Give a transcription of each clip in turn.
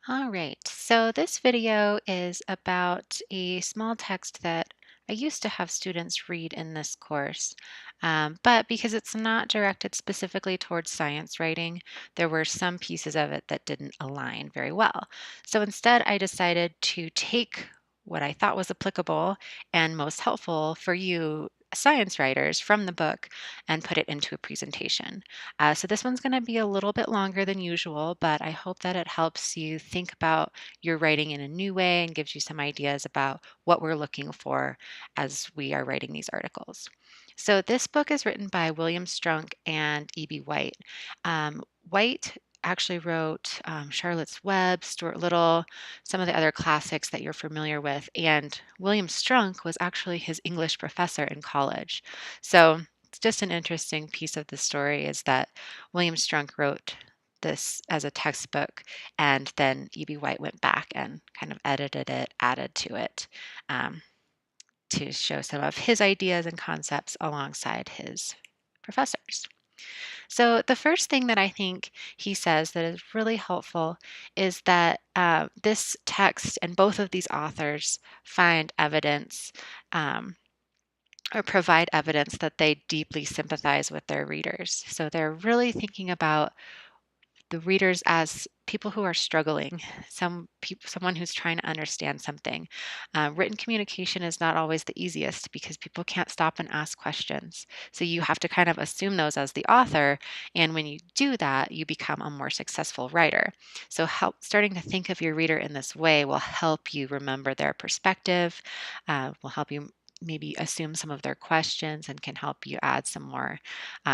All right, so this video is about a small text that I used to have students read in this course, but because it's not directed specifically towards science writing, there were some pieces of it that didn't align very well. So instead, I decided to take what I thought was applicable and most helpful for you science writers from the book and put it into a presentation. So this one's going to be a little bit longer than usual, but I hope that it helps you think about your writing in a new way and gives you some ideas about what we're looking for as we are writing these articles. So this book is written by William Strunk and E.B. White. White actually wrote Charlotte's Web, Stuart Little, some of the other classics that you're familiar with, and William Strunk was actually his English professor in college. So it's just an interesting piece of the story is that William Strunk wrote this as a textbook, and then E.B. White went back and kind of edited it, added to it um, to show some of his ideas and concepts alongside his professors. So, the first thing that I think he says that is really helpful is that this text and both of these authors find evidence um, or provide evidence that they deeply sympathize with their readers. So, they're really thinking about the readers as people who are struggling, someone who's trying to understand something. Written communication is not always the easiest because people can't stop and ask questions. So you have to kind of assume those as the author, and when you do that, you become a more successful writer. So starting to think of your reader in this way will help you remember their perspective, will help you maybe assume some of their questions and can help you add some more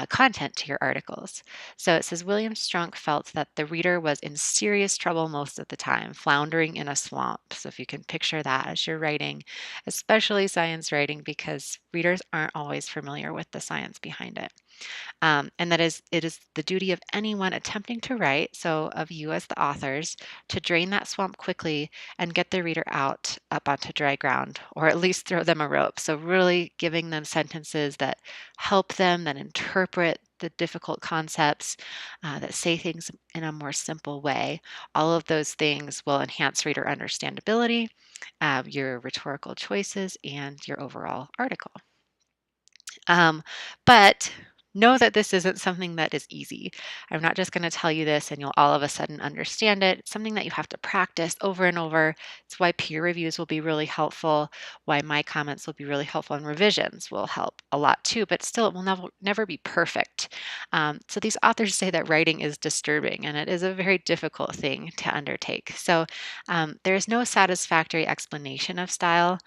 content to your articles. So it says William Strunk felt that the reader was in serious trouble most of the time, floundering in a swamp. So if you can picture that as you're writing, especially science writing, because readers aren't always familiar with the science behind it. And that is, it is the duty of anyone attempting to write, so of you as the authors, to drain that swamp quickly and get the reader out up onto dry ground, or at least throw them a rope. So, really giving them sentences that help them, that interpret the difficult concepts, that say things in a more simple way. All of those things will enhance reader understandability, your rhetorical choices, and your overall article. Um, but know that this isn't something that is easy. I'm not just going to tell you this and you'll all of a sudden understand it. It's something that you have to practice over and over. It's why peer reviews will be really helpful, why my comments will be really helpful, and revisions will help a lot too, but still, it will never be perfect. So these authors say that writing is disturbing, and it is a very difficult thing to undertake. So there is no satisfactory explanation of style,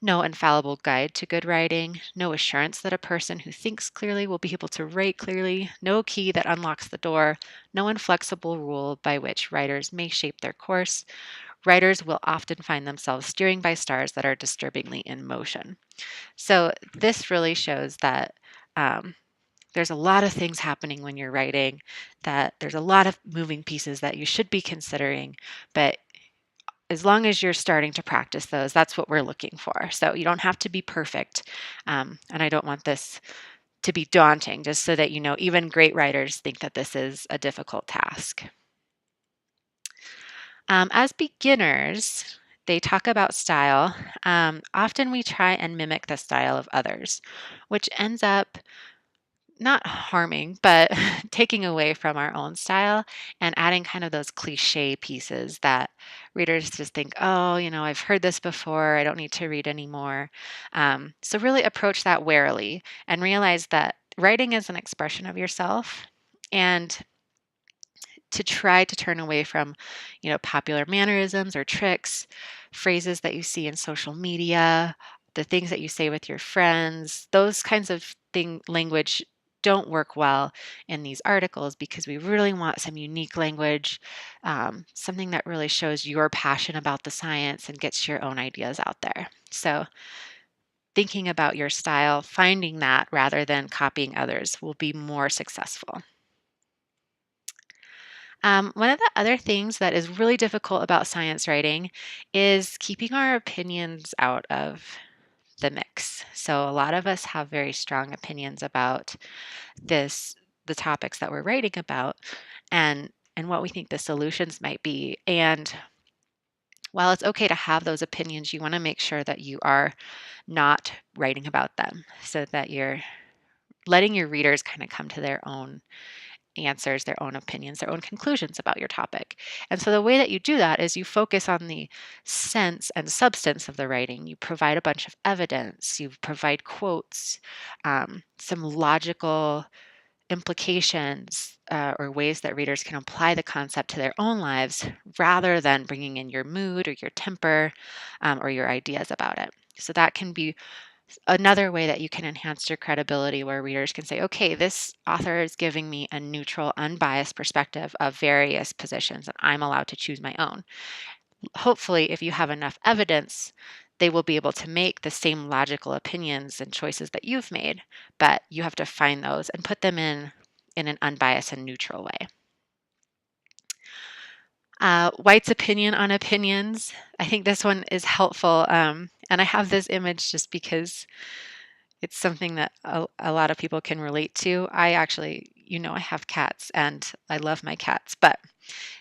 no infallible guide to good writing, no assurance that a person who thinks clearly will be able to write clearly, no key that unlocks the door, no inflexible rule by which writers may shape their course. Writers will often find themselves steering by stars that are disturbingly in motion. So, this really shows that. There's a lot of things happening when you're writing, that there's a lot of moving pieces that you should be considering, but as long as you're starting to practice those, that's what we're looking for. So you don't have to be perfect. And I don't want this to be daunting, just so that you know, even great writers think that this is a difficult task. As beginners, they talk about style. Often we try and mimic the style of others, which ends up not harming, but taking away from our own style and adding kind of those cliche pieces that readers just think, oh, I've heard this before. I don't need to read anymore. So, really approach that warily and realize that writing is an expression of yourself. And to try to turn away from, popular mannerisms or tricks, phrases that you see in social media, the things that you say with your friends, those kinds of language don't work well in these articles because we really want some unique language, something that really shows your passion about the science and gets your own ideas out there. So, thinking about your style, finding that rather than copying others will be more successful. One of the other things that is really difficult about science writing is keeping our opinions out of the mix. So a lot of us have very strong opinions about the topics that we're writing about, and and what we think the solutions might be. And while it's okay to have those opinions, you want to make sure that you are not writing about them so that you're letting your readers kind of come to their own answers, their own opinions, their own conclusions about your topic. And so the way that you do that is you focus on the sense and substance of the writing. You provide a bunch of evidence, you provide quotes, some logical implications or ways that readers can apply the concept to their own lives rather than bringing in your mood or your temper or your ideas about it. So that can be another way that you can enhance your credibility where readers can say, okay, this author is giving me a neutral, unbiased perspective of various positions, and I'm allowed to choose my own. Hopefully, if you have enough evidence, they will be able to make the same logical opinions and choices that you've made, but you have to find those and put them in an unbiased and neutral way. White's opinion on opinions. I think this one is helpful. And I have this image just because it's something that a lot of people can relate to. I actually, I have cats and I love my cats, but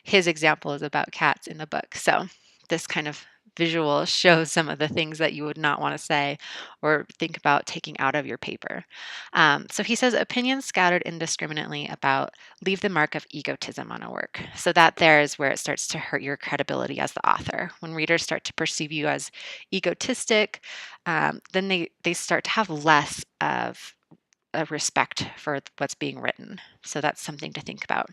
his example is about cats in the book. So this kind of visual shows some of the things that you would not want to say or think about taking out of your paper. So he says opinions scattered indiscriminately about leave the mark of egotism on a work. So that there is where it starts to hurt your credibility as the author. When readers start to perceive you as egotistic, then they start to have less of a respect for what's being written. So that's something to think about.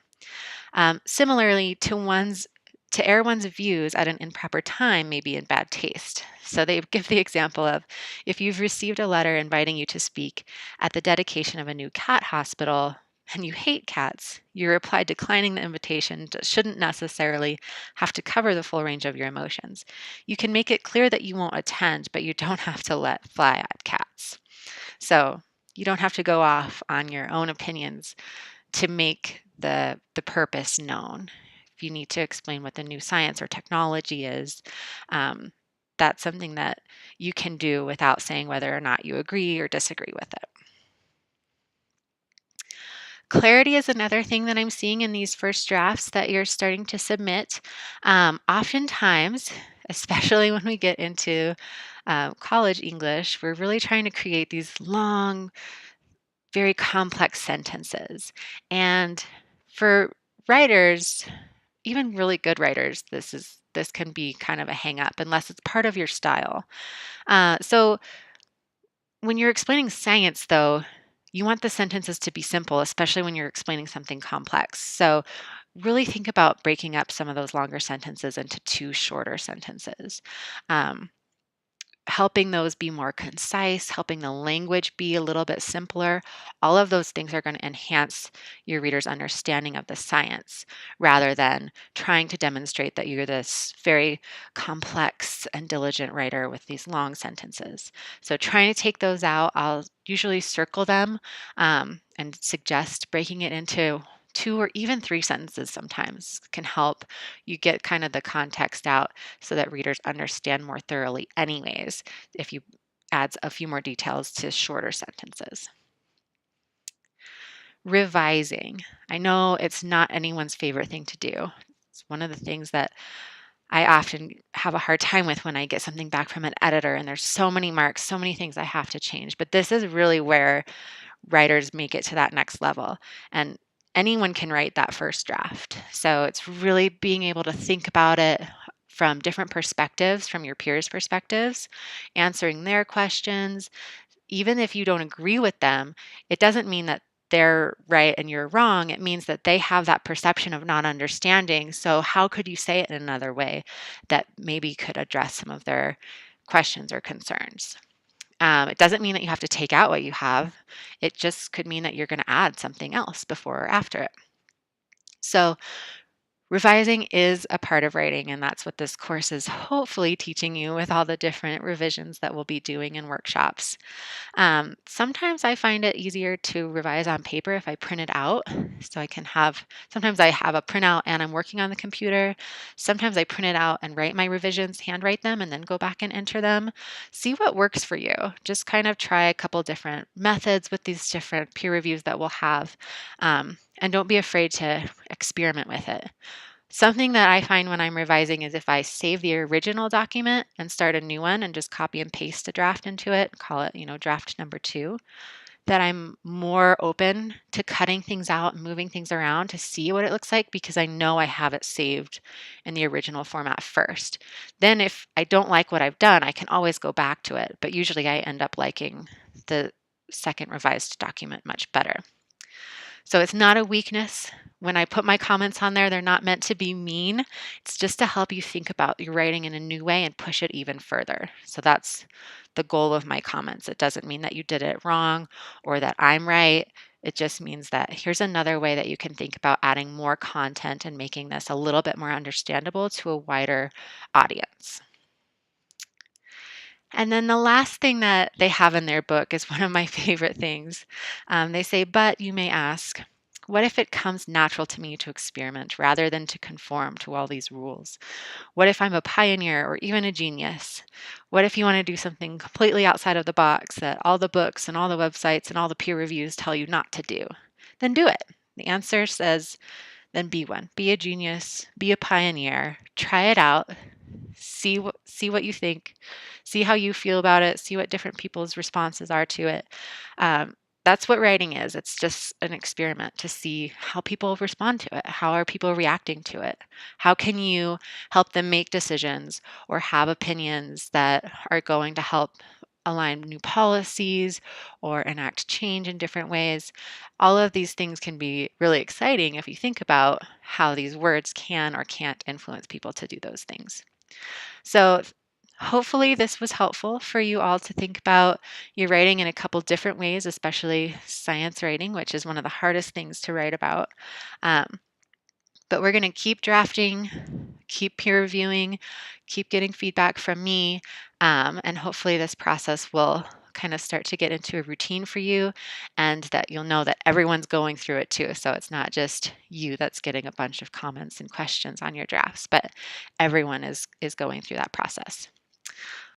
Similarly, to air one's views at an improper time may be in bad taste. So they give the example of if you've received a letter inviting you to speak at the dedication of a new cat hospital and you hate cats, your reply declining the invitation shouldn't necessarily have to cover the full range of your emotions. You can make it clear that you won't attend, but you don't have to let fly at cats. So you don't have to go off on your own opinions to make the purpose known. If you need to explain what the new science or technology is, that's something that you can do without saying whether or not you agree or disagree with it. Clarity is another thing that I'm seeing in these first drafts that you're starting to submit. Oftentimes, especially when we get into college English, we're really trying to create these long, very complex sentences. And for writers, even really good writers, this can be kind of a hang up unless it's part of your style. So when you're explaining science, though, you want the sentences to be simple, especially when you're explaining something complex. So really think about breaking up some of those longer sentences into two shorter sentences. Um, Helping those be more concise, helping the language be a little bit simpler, all of those things are going to enhance your reader's understanding of the science rather than trying to demonstrate that you're this very complex and diligent writer with these long sentences. So, trying to take those out, I'll usually circle them and suggest breaking it into two or even three sentences sometimes can help you get kind of the context out so that readers understand more thoroughly anyways if you add a few more details to shorter sentences. Revising. I know it's not anyone's favorite thing to do. It's one of the things that I often have a hard time with when I get something back from an editor and there's so many marks, so many things I have to change. But this is really where writers make it to that next level. And anyone can write that first draft. So it's really being able to think about it from different perspectives, from your peers' perspectives, answering their questions. Even if you don't agree with them, it doesn't mean that they're right and you're wrong. It means that they have that perception of not understanding. So, how could you say it in another way that maybe could address some of their questions or concerns? It doesn't mean that you have to take out what you have. It just could mean that you're going to add something else before or after it. So, revising is a part of writing, and that's what this course is hopefully teaching you with all the different revisions that we'll be doing in workshops. Sometimes I find it easier to revise on paper if I print it out. So sometimes I have a printout and I'm working on the computer. Sometimes I print it out and write my revisions, handwrite them, and then go back and enter them. See what works for you. Just kind of try a couple different methods with these different peer reviews that we'll have. and don't be afraid to experiment with it. Something that I find when I'm revising is if I save the original document and start a new one and just copy and paste a draft into it, call it, draft number two, that I'm more open to cutting things out and moving things around to see what it looks like because I know I have it saved in the original format first. Then if I don't like what I've done, I can always go back to it, but usually I end up liking the second revised document much better. So it's not a weakness. When I put my comments on there, they're not meant to be mean. It's just to help you think about your writing in a new way and push it even further. So that's the goal of my comments. It doesn't mean that you did it wrong or that I'm right. It just means that here's another way that you can think about adding more content and making this a little bit more understandable to a wider audience. And then the last thing that they have in their book is one of my favorite things. They say, but you may ask, what if it comes natural to me to experiment rather than to conform to all these rules? What if I'm a pioneer or even a genius? What if you want to do something completely outside of the box that all the books and all the websites and all the peer reviews tell you not to do? Then do it. The answer says, then be one. Be a genius, be a pioneer, try it out, see what you think, see how you feel about it, see what different people's responses are to it. Um, that's what writing is. It's just an experiment to see how people respond to it. How are people reacting to it? How can you help them make decisions or have opinions that are going to help align new policies or enact change in different ways? All of these things can be really exciting if you think about how these words can or can't influence people to do those things. So, hopefully, this was helpful for you all to think about your writing in a couple different ways, especially science writing, which is one of the hardest things to write about. Um, but we're going to keep drafting, keep peer reviewing, keep getting feedback from me, and hopefully, this process will kind of start to get into a routine for you and that you'll know that everyone's going through it too. So it's not just you that's getting a bunch of comments and questions on your drafts, but everyone is going through that process.